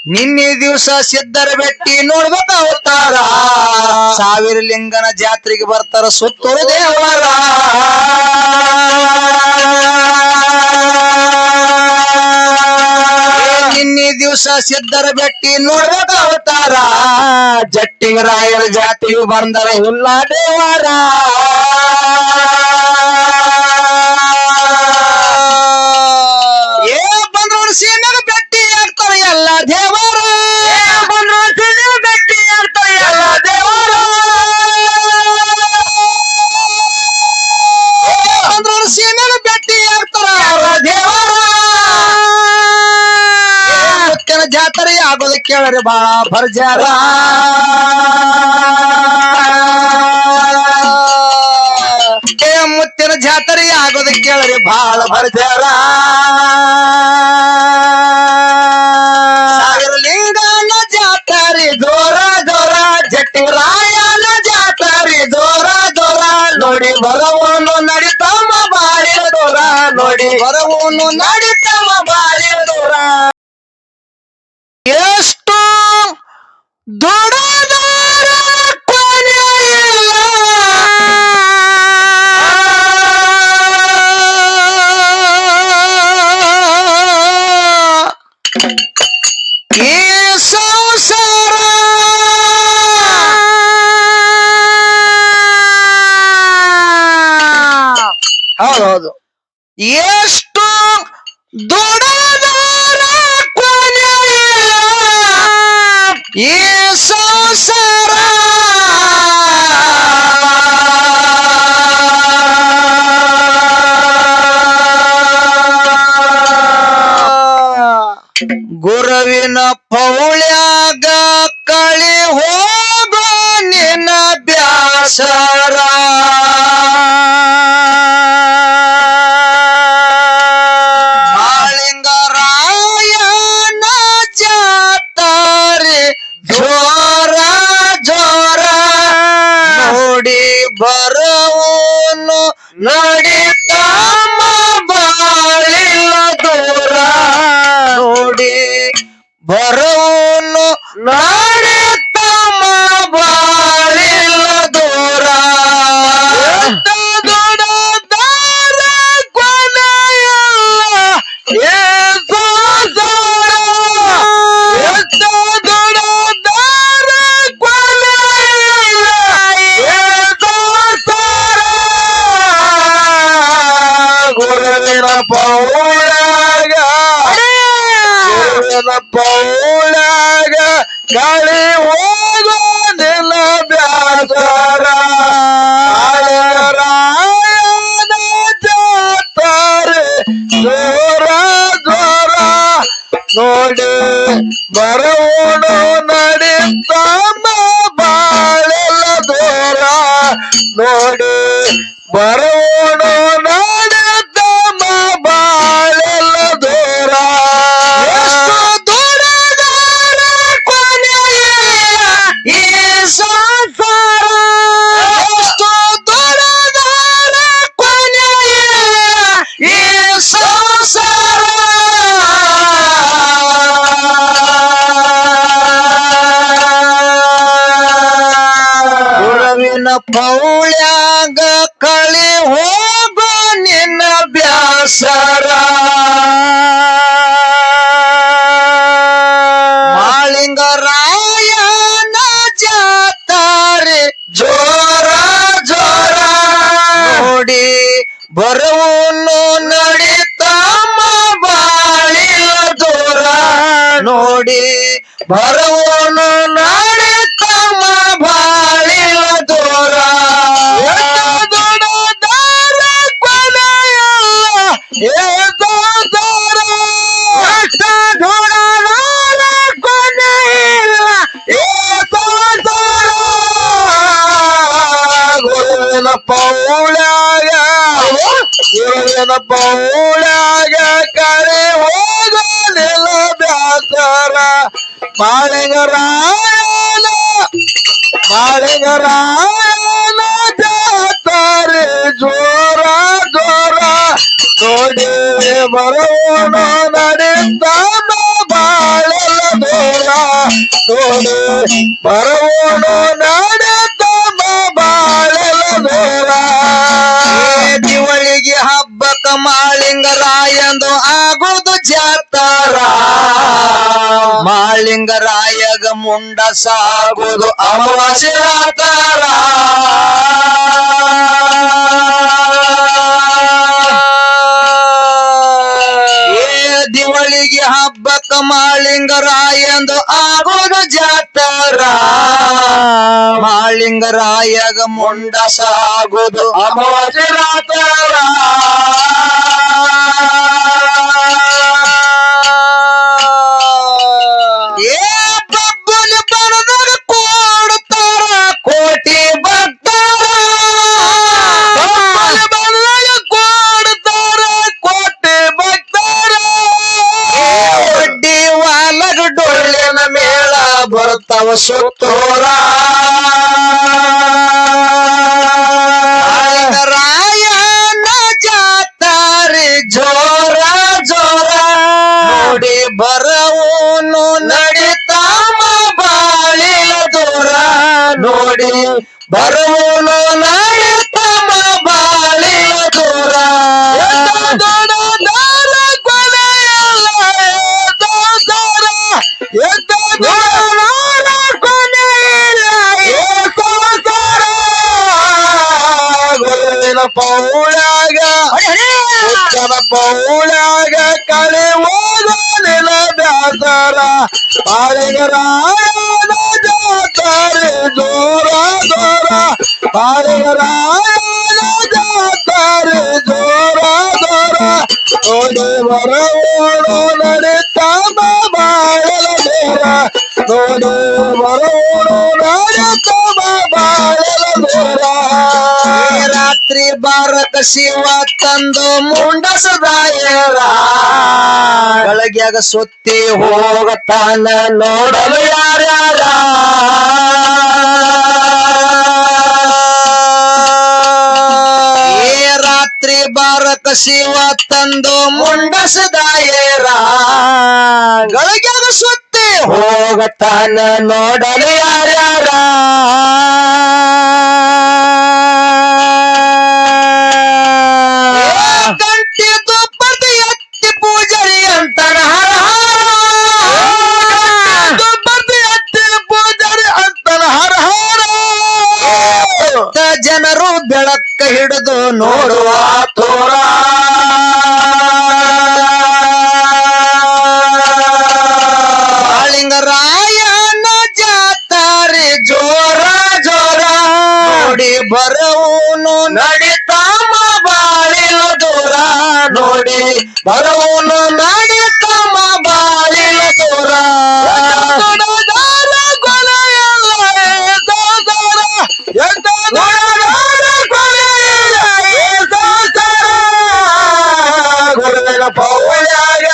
ನಿನ್ನೆ ದಿವಸ ಸಿದ್ಧರ ಬೆಟ್ಟಿ ನೋಡ್ಬೇಕ ಅವತಾರ ಸಾವಿರ ಲಿಂಗನ ಜಾತ್ರೆಗೆ ಬರ್ತಾರ ಸುತ್ತೂರು ದೇವರ ನಿನ್ನೆ ದಿವಸ ಸಿದ್ಧರ ಬೆಟ್ಟಿ ನೋಡ್ಬೇಕ ಅವತಾರ ಜಟ್ಟಿಂಗ ರಾಯರ ಜಾತ್ರೆಗೆ ಬಂದರ ಹುಲ್ಲ ದೇವರ ಸೀಮೆಗೆ ಭೇಟಿ ಆಗ್ತಾರೆ ಎಲ್ಲ ದೇವರು ಭೇಟಿ ಆಗ್ತಾರೆ ಎಲ್ಲ ದೇವರು ಸೀಮೆಗೆ ಭೇಟಿ ಆಗ್ತಾರೆ ಎಲ್ಲ ದೇವರು ಮುತ್ತಿನ ಜಾತ್ರೆ ಆಗೋದು ಕೇಳರಿ ಬಾ ಭರ್ಜಾರ ಮುತ್ತಿನ ಜಾತ್ರೆ ಆಗೋದು ಕೇಳರಿ ಬಾಳ ಭರ್ಜಾರ ಲಿಂಗನ ಜಾತ್ರೆ ಜೋರ ಜೋರ ಜಟ್ಟಿರಾಯನ ಜಾತ್ರೆ ಜೋರ ಜೋರ ನೋಡಿ ಬರವನು ನಡಿತಮ್ಮ ಬಾರಿ ದೂರ ನೋಡಿ ಬರವನು ನಡಿತಮ್ಮ ಬಾರಿ ದೂರ ಎಷ್ಟು ದೊಡ್ಡ ಹೌದು ಎಷ್ಟು ದೊಡ್ಡ ಈ ಸಂಸಾರ ಗುರುವಿನ ಪೌಳ್ಯಾಗ ಕಳಿ ಹೋಗೋ ನಿನ್ನ ಬ್ಯಾಸರ ಮಾಳಿಂಗರಾಯನ ಜಾತ್ರೆ ಜೋರ ಜೋರ ನೋಡಿ ಬರವನು ನಡಿತಮ್ಮ ಬಾಳಿಲ್ಲ ದೂರ ನೋಡಿ ಬರವನು ನಡಿತಮ್ಮ ಬಾಳಿಲ್ಲ ದೂರ ದೊಡ್ಡದಾರ ಕೊನೆಯಲ್ಲ ಏಸು ಎಷ್ಟು ದೊಡ್ಡದಾರ ಕೊನೆಯಲ್ಲ ಏಸು ಗುರುವಿನ ಪೌಳಾಗ ಪೌಳಾಗ ಗಾಳಿ ಹೋಗೋ ನಿಲ್ಲ ಬ್ಯಾಸರ ರಾಯನ ಜಾತ್ರೆ ಜೋರ ಜೋರ ನೋಡಿ ಬರವನು ನಡಿತಮ್ಮ ಬಾಳೆಲ್ಲ ದೂರ ನೋಡಿ ಬರವನು ನಡಿತಮ್ಮ ಬಾಳೆಲ್ಲ ದೂರ ಈ ಸಂಸಾರ ಎಷ್ಟು ದೊಡ್ಡದಾರ ಕೊನೆಯ ಈ ಸಂಸಾರ ಗುರುವಿನ ಪೌಳ್ಯಾಗ ಕಳಿ ಹೋಗೋ ನಿನ್ನ ಬ್ಯಾಸರ ಮಾಳಿಂಗರಾಯನ ಜಾತ್ರೆ ಜೋರ ಜೋರ ನೋಡಿ ಬರವನು ನಡಿತಮ್ಮ ಬಾಳಿಲ್ಲ ದೂರ ನೋಡಿ ಬರವನು ನಡಿತಮ್ಮ ಬಾಳಿಲ್ಲ ದೂರ ದೊಡ್ಡದಾರ ಕೊನೆಯಲ್ಲ ಏಸೋ ದೂರ ಎಷ್ಟು ದೊಡ್ಡದಾರ ಕೊನೆಯಿಲ್ಲ ಏಸೋ ದೂರ ಗುರುವಿನ ಪೌಳ್ಯಾಗ ಕರೆ ಹೋಗೋ ನಿಲ್ಲ ಬ್ಯಾಸರ ಮಾಳಿಂಗರಾಯನ ಜಾತ್ರೆ ಜೋರ ಜೋರ ನೋಡಿ ಬರೋಣ ನಡಿತಮ್ಮ ನೋಡಿ ಬರುವನು ನಡೆತಮ ಬಾಳಲ ದೂರ ದಿವಳಿಗೆ ಹಬ್ಬಕ ಮಾಳಿಂಗರಾಯಂದು ಆಗೋದು ಜಾತಾರ ಮಾಳಿಂಗರಾಯಗ ಮುಂಡ ಸಾಗೋದು ಅಮಾವಾಸ್ಯೆ ರಾತಾರ ದಿವಳಿಗೆ ಹಬ್ಬಕ ಮಾಳಿಂಗರಾಯಂದು ಆಗೋದು ಜಾತಾರ ಮಾಳಿಂಗರಾಯಗ ಮುಂಡ ಸಾಗೋದು ಅಮಾವಾಸ್ಯೆ ರಾತಾರ ಬಬ್ಬಲಿ ಬರದಾಗ ಕೊಡ್ತಾರ ಕೋಟಿ ಭಕ್ತರ ಬಬ್ಬಲಿ ಬರದಾಗ ಕೊಡ್ತಾರ ಕೋಟಿ ಭಕ್ತರ ಒಡ್ಡಿ ವಾಲಗ ಡೊಳ್ಳಿನ ಮೇಳ ಬರ್ತಾವ ಸುತ್ತೋರ ರಾಯನ ಜಾತಾರಿ ಜೋರ ಜೋರ ನೋಡಿ ಬರವನು ನಡಿತಾಮ ಬಾಳಿಲ ದೂರ ನೋಡಿ ಬರವನು ನಡಿತಾಮ ಬಾಳಿಲ ದೂರ ಪೌಳಾಗ ಪೌಳಾಗ ಕಳೆ ಓದಲಿಲ್ಲ ಬ್ಯಾಸರ ಪಾಳಿಗರಾಯನ ಜಾತಾರೆ ಜೋರ ಜೋರ ಪಾಳಿಗರಾಯನ ಜಾತಾರೆ ಜೋರ ಜೋರ ನೋಡಿ ಬರವೋಡು ನಡಿತಾಮ ಬಾಳಲ ದೂರ ನೋಡಿ ಬರವೋಡು ನಡಿತಾಮ ಬಾಳಲ ದೂರ ರಾತ್ರಿ ಬಾರಕ ಶಿವ ತಂದು ಮುಂಡಸದಾಯರ ಗಳಗ್ಯಾಗ ಸುತ್ತಿ ಹೋಗತಾನ ನೋಡಲು ಯಾರ್ಯಾರ ರಾತ್ರಿ ಬಾರಕ ಶಿವ ತಂದು ಮುಂಡಸದಾಯರ ಗಳಗ್ಯಾಗ ಸುತ್ತಿ ಹೋಗತಾನ ನೋಡಲು ಯಾರ್ಯಾರ ಪೂಜಾರಿ ಅಂತಾನ ಹರ ಪೂಜಾರಿ ಅಂತಾನ ಹರ ಜನರು ಬೆಳಕ ಹಿಡಿದು ನೋಡುವ ತೋರ ಮಾಳಿಂಗರಾಯನ ಜಾತಾರಿ ಜೋರ ಜೋರ ನೋಡಿ ಬರವನು ನಡಿತಾಮ ಬಾಳಿಲ ದೂರ ನೋಡಿ ಬರವನು ನಡಿತಾಮ ಬಾಳಿಲ ದೂರ ಗುರುವಿನ ಪೌಳಾಗ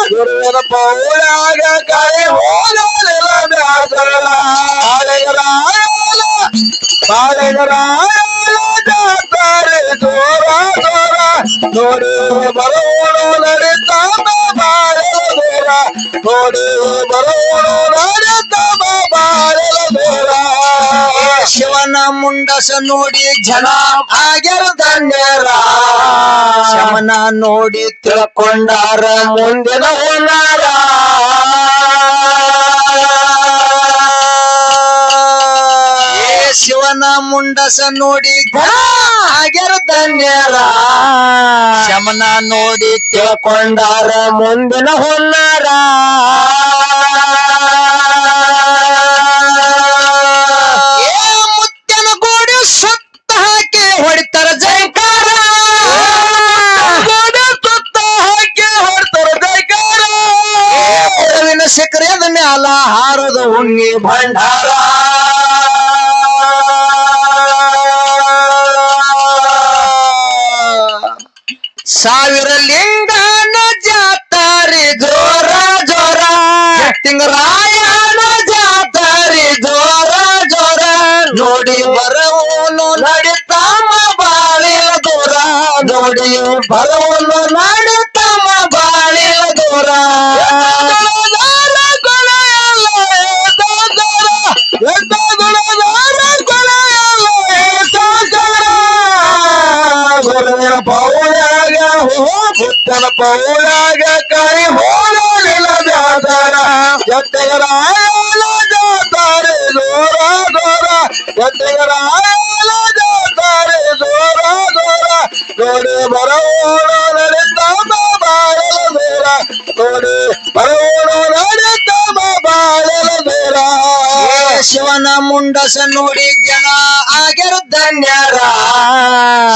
ಗುರುವಿನ ಪೌಳಾಗ ಕಳೆ ಹೋಗಲಿಲ್ಲ ಬ್ಯಾಸರ ಬಾಳೆಗರಾಯನ ಬಾಳೆಗರಾಯನ ಜಾತಾರೆ ಜೋರ ಜೋರ ನೋಡಿ ಬರೋಣ ನಡಿತಾಮ ಬಾಳಲ ದೂರ ನೋಡಿ ಬರೋಣ ನಡಿತಾಮ ಬಾಳಲ ದೂರ ಶಿವನ ಮುಂಡಸ ನೋಡಿ ಜನ ಆಗ್ಯಾರ ಧನ್ಯರ ಶಮನ ನೋಡಿ ತಿಳ್ಕೊಂಡಾರ ಮುಂದಿನ ಹೋನಾರ ಶಿವನ ಮುಂಡಸ ನೋಡಿ ಜನ ಆಗ್ಯಾರ ಧನ್ಯರ ಶಮನ ನೋಡಿ ತಿಳ್ಕೊಂಡಾರ ಮುಂದಿನ ಹೊನ್ನಾರ ಮುತ್ತನ ಗೋಡಿ ಸುತ್ತ ಹಾಕಿ ಹೊಡಿತಾರ ಜೈಕಾರ ಸುತ್ತ ಹಾಕಿ ಹೊಡ್ತಾರ ಜೈಕಾರ ಕೊಡವಿನ ಶಿಖರದ ಮ್ಯಾಲ ಹಾರದ ಹುಣ್ಣಿ ಭಂಡಾರ ಸಾವಿರ ಲಿಂಗನ ಜಾತಾರಿ ಜೋರ ಜೋರ ತಿಂಗರಾಯನ ಜಾತಾರಿ ಜೋರ ಜೋರ ನೋಡಿ ಬರವನು ನಡಿತಾಮ ಬಾಳಿಲ ದೂರ ನೋಡಿ ಬರವನು ನಡಿತಾಮ ಬಾಳಿಲ ದೂರ ಎತ್ತಿಗರಾಯನ ಜಾತ್ರೆ ಜೋರ ಜೋರ ನೋಡಿ ಬರೋಣ ನಡಿತಮ್ಮ ಬಾಳಲ ದೂರ ನೋಡಿ ಬರೋಣ ನಡಿತಮ್ಮ ಬಾಳಲ ದೂರ ಶಿವನ ಮುಂಡಸ ನೋಡಿ ಜನ ಆಗ್ಯಾರ ಧನ್ಯರ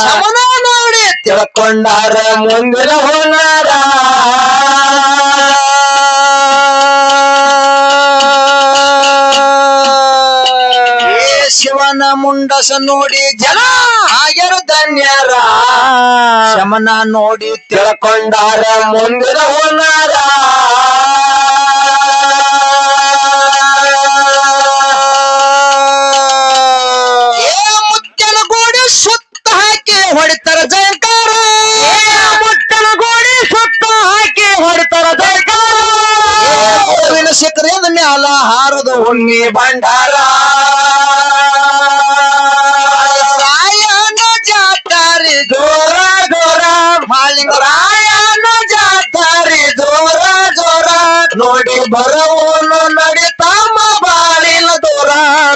ಶಮನ ನೋಡಿ ತಿಳ್ಕೊಂಡಾರ ಮುಂದಿನ ಹೋನಾರ ಶಿವನ ಮುಂಡಸ ನೋಡಿ ಜನ ಆಗ್ಯಾರ ಧನ್ಯರ ಶಮನ ನೋಡಿ ತಿಳ್ಕೊಂಡಾರ ಮುಂದಿನ ಹೋನಾರ ಮುತ್ತನ ಗೋಡಿ ಸುತ್ತ ಹಾಕಿ ಹೊಡಿತಾರ ಜಯಕಾರ ಮುತ್ತನ ಗೋಡಿ ಸುತ್ತ ಹಾಕಿ ಹೊಡಿತಾರ ಜಯಕಾರ ಹೂವಿನ ಶಿಖರದ ಮ್ಯಾಲ ಹಾರದ ಹುಣ್ಣಿ ಭಂಡಾರ ರಾಯನ ಜಾತ್ರೆ ಜೋರ ಜೋರ ಮಾಳಿಂಗರಾಯನ ಜಾತ್ರೆ ಜೋರ ಜೋರ ನೋಡಿ ಬರವನು ನಡಿತಮ್ಮ ಬಾಳಿಲ ದೂರ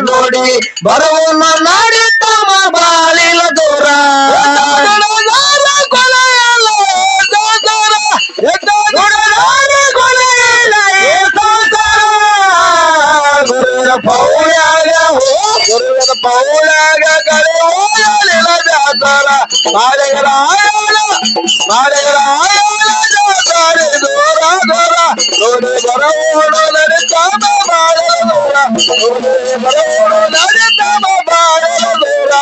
ನೋಡಿ ಬರವನು ನಡಿತಮ್ಮ ಬಾಳಿಲ ದೂರ ಪೌಳಾಗ ಗುರುವಿನ ಪೌಳಾಗ ಕಡೆ ಹೋಗಲಿಲ್ಲ ಜಾತಾರ ಮಾಳಿಗರಾಯನ ಜಾತ್ರೆ ದೂರ ದೂರ ನೋಡಿ ಬರೋಣ ನಡಿತಮ್ಮ ಬಾಳಲ ದೂರ ನೋಡಿ ಬರೋಣ ನಡಿತಮ್ಮ ಬಾಳಲ ದೂರ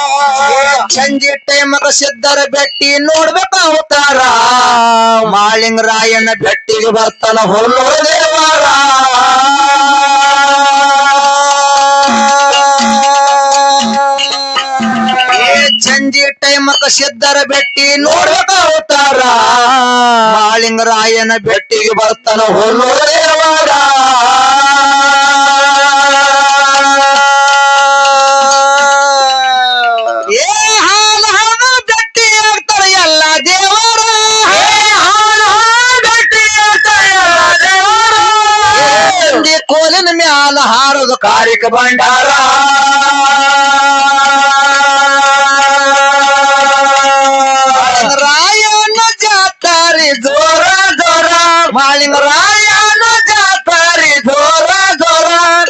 ಸಂಜೆ ಟೈಮಗ ಸಿದ್ಧರ ಬೆಟ್ಟಿ ನೋಡ್ಬೇಕ ಅವತಾರ ಮಾಳಿಂಗರಾಯನ ಬೆಟ್ಟಿಗೆ ಬರ್ತಾನ ಹೊನ್ನೂರ ದೇವಾರ ಸಂಜೆ ಟೈಮಕ ಸಿದ್ಧರ ಬೆಟ್ಟಿ ನೋಡ್ಬೇಕ ಅವತಾರ ಮಾಳಿಂಗರಾಯನ ಬೆಟ್ಟಿಗೆ ಬರ್ತಾನ ಹೊನ್ನೂರ ದೇವಾರ ಹಾಲು ಹಾಲು ಬೆಟ್ಟಿ ಆಗ್ತಾರೆ ಎಲ್ಲ ದೇವರ ಹಾಲು ಬೆಟ್ಟಿ ಆಗ್ತಾರೆ ಎಲ್ಲ ದೇವರ ಕೋಲಿನ ಮ್ಯಾಲ ಹಾರೋದು ಕಾರಿಕ ಭಂಡಾರ ರಾಯನ ಜಾತ್ರೆ ಜೋರ ಜೋರ ಮಾಳಿಂಗರಾಯನ ಜಾತ್ರೆ ಜೋರ ಜೋರ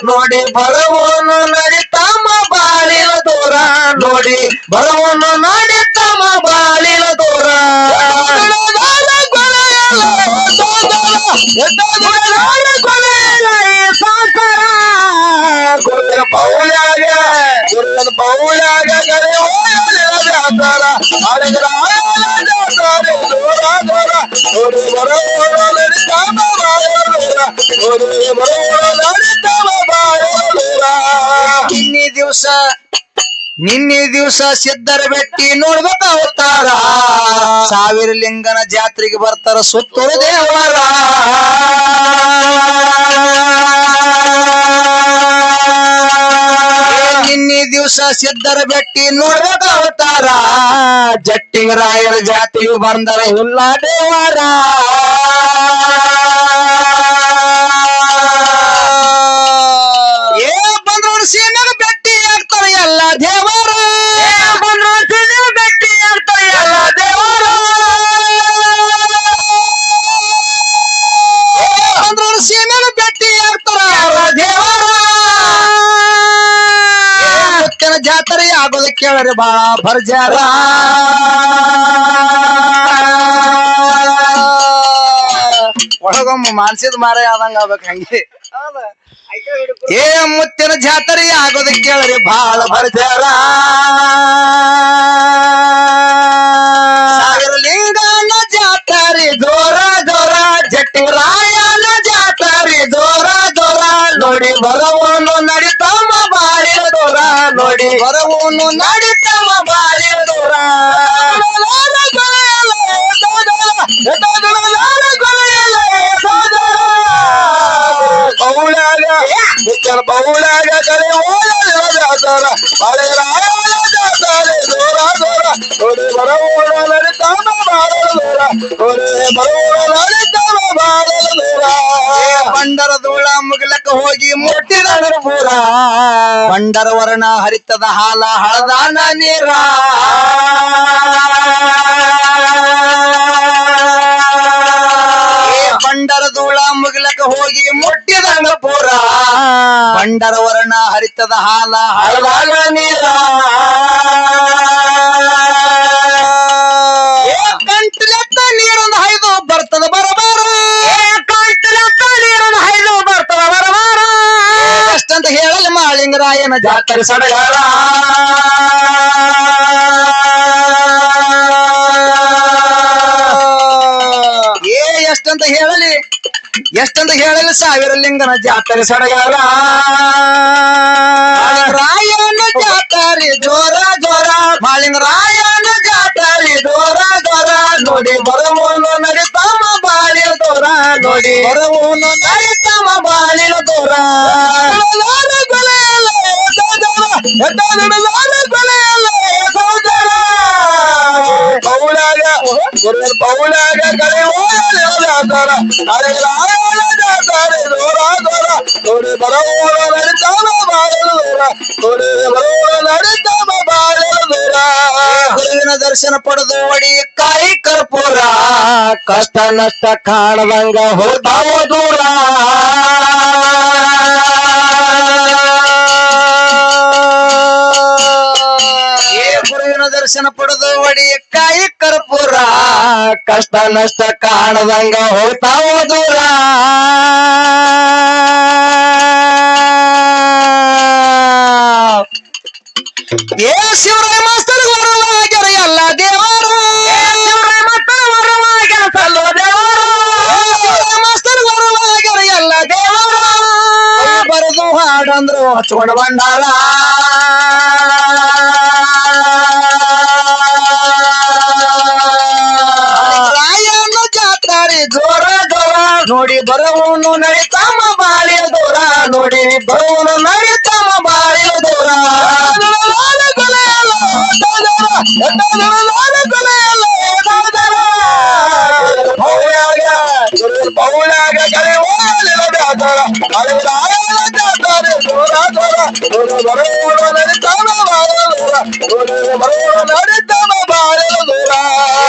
ನೋಡಿ ಬರುವನು ನಡಿತಮ್ಮ ಬಾಳಿಲ ದೂರ ನೋಡಿ ಬರುವನು ನಡಿತಮ್ಮ ಬಾಳಿಲ ದೂರ ಗುರುವಿನ ಪೌಳಾಗ ಕಡೆ ಹೋಗಲಿಲ್ಲ ಜಾತಾರ ಮಾಳಿಂಗರಾಯನ ಜಾತ್ರೆ ದೂರ ದೂರ ನೋಡಿ ಬರೋಣ ನಡಿತಮ್ಮ ಬಾಳಲ ದೂರ ನೋಡಿ ಬರೋಣ ನಡಿತಮ್ಮ ಬಾಳಲ ದೂರ ನಿನ್ನೆ ದಿವಸ ಸಿದ್ಧರ ಬೆಟ್ಟಿ ನೋಡ್ಬೇಕ ಅವತಾರ ಸಾವಿರ ಲಿಂಗನ ಜಾತ್ರೆಗೆ ಬರ್ತಾರ ಸುತ್ತೂರು ದೇವರ ನಿನ್ನೆ ದಿವಸ ಸಿದ್ಧರ ಬೆಟ್ಟಿ ನೋಡ್ಬೇಕ ಅವತಾರ ಜಟ್ಟಿಂಗರಾಯರ ಜಾತ್ರೆಗೆ ಬಂದರ ಇಲ್ಲ ದೇವರ ಸೀಮೆಗ ಬೆಟ್ಟಿ ಆಗ್ತಾರೆ ಎಲ್ಲ ದೇವರ ಬೆಟ್ಟಿ ಆಗ್ತಾರೆ ಎಲ್ಲ ದೇವರ ಸೀಮೆಗ ಬೆಟ್ಟಿ ಆಗ್ತಾರ ಎಲ್ಲ ದೇವರ ಮುತ್ತಿನ ಜಾತ್ರೆ ಆಗೋದು ಕೇಳ್ರಿ ಬಾ ಭರ್ಜಾರ ಒಳಗೊಮ್ಮ ಮಾನ್ಸಿದ ಮಾರ ಆದಂಗ ಆಗ್ಬೇಕು ಹಂಗೆ ಏ ಮುತ್ತಿನ ಜಾತ್ರೆ ಆಗೋದು ಕೇಳ್ರಿ ಬಾಳ ಭರ್ಜಾರ ಸಾವಿರ ಲಿಂಗನ ಜಾತ್ರೆ ಜೋರ ಜೋರ ಜಟ್ಟಿಂಗರಾಯನ ಜಾತ್ರೆ ಜೋರ ಜೋರ ನೋಡಿ ಬರವನು ನಡಿತಮ್ಮ ಬಾಳಿಲ ದೂರ ನೋಡಿ ಬರವನು ನಡಿತಮ್ಮ ಬಾಳಿಲ ದೂರ ಪೌಳಾಗ ಕಡೆ ಹೋಗಲಿಲ್ಲ ಜಾತಾರ ಮಾಳಿಂಗರಾಯನ ಜಾತ್ರೆ ದೂರ ದೂರ ನೋಡಿ ಬರೋಣ ನಡಿತಮ್ಮ ಬಾಳಲ ದೂರ ನೋಡಿ ಬರೋಣ ನಡಿತಮ್ಮ ಬಾಳಲ ದೂರ ಬಂಡರ ಧೂಳ ಮುಗಿಲಕ್ಕ ಹೋಗಿ ಮುಟ್ಟಿದ ಪೂರ ಬಂಡರ ವರ್ಣ ಹರಿತದ ಹಾಲ ಹಳದಾನ ನೀರ ಬಂಡರ ಧೂಳ ಮುಗಿಲಕ್ಕ ಹೋಗಿ ಮುಟ್ಟಿದ ಪೂರ ಬಂಡರ ವರ್ಣ ಹರಿತದ ಹಾಲ ಹಳದಾನ ನೀರ ಕಂಟ್ಲೆತ್ತ ನೀರೊಂದು ಹೈದು ಬರ್ತದ ಬರಬಾರ ಕಂಟ್ಲೆತ್ತ ನೀರೊಂದು ಹೈದು ಬರ್ತದ ಬರಬಾರ ಅಷ್ಟಂತ ಹೇಳಲಿ ಮಾಳಿಂಗರಾಯನ ಜಾತ್ರೆ ಸಡಗಾರ ಎಷ್ಟಂತ ಹೇಳಲಿ ಸಾವಿರ ಲಿಂಗನ ಜಾತ್ರೆ ಸಡಗಾರ ರಾಯನ ಜಾತ್ರೆ ಜೋರ ಜೋರ ಮಾಳಿಂಗರಾಯನ ಜಾತ್ರೆ ಜೋರ ಜೋರ ನೋಡಿ ಬರವನು ನಡಿತಮ್ಮ ಬಾಳಿನ ತೋರ ನೋಡಿ ಬರವನು ನಡಿತಮ್ಮ ಬಾಳಿನ ತೋರ ಪೌಳಾಗ ಕಡೆ ಜಾತಾರ ಅರೆ ರಾಯನ ಜಾತಾರೆ ದೂರ ದೂರ ನೋಡಿ ಬರವನು ನಡಿತಮ್ಮ ಬಾಳಿನ ದೂರ ನೋಡಿ ಬರವನು ನಡಿತಮ್ಮ ಬಾಳಿನ ದೂರ ಗುರುವಿನ ದರ್ಶನ ಪಡೆದು ಒಡಿ ಕಾಯಿ ಕರ್ಪೂರ ಕಷ್ಟ ನಷ್ಟ ಕಾಣದಂಗ ಹೋದಾವ ದೂರ ಗುರುವಿನ ದರ್ಶನ ಪಡೆದು ಒಡಿ ಕಾಯಿ ಕರ್ಪೂರ ಕಷ್ಟ ನಷ್ಟ ಕಾಣದಂಗ ಹೋಗ್ತಾವ ದೂರ ಏ ಶಿವರಾಯ ಮಾಸ್ತರ್ ವರವಾಗ್ಯಾರ ಎಲ್ಲ ದೇವರು ಶಿವರಾಯ ಮಾಸ್ತರ್ ವರವಾಗ್ಯಾರ ಸಲ್ಲೋ ದೇವರು ಶಿವರಾಯ ಮಾಸ್ತರ್ ವರವಾಗ್ಯಾರ ಎಲ್ಲ ದೇವರು ಬರೆದು ಹಾಡಂದ್ರು ಹಚ್ಕೊಂಡ ಬಂಡಾರ ರಾಯನ ಜಾತ್ರೆ ಜೋರ ಜೋರ ನೋಡಿ ಬರವನು ನಡಿತಮ್ಮ ಬಾಳಿಯ ದೂರ ನೋಡಿ ಬರವನು ನಡಿತಮ್ಮ ಬಾಳಿಯ ದೂರ ಪೌಳಾಗ ಕರೆ ಜಾತಾರ ಅರೆ ರಾಯನ ಜಾತ್ರೆ ದೂರ ದೂರ ಬರವನು ನಡಿತಮ್ಮ ಬಾಳಿಯ ದೂರ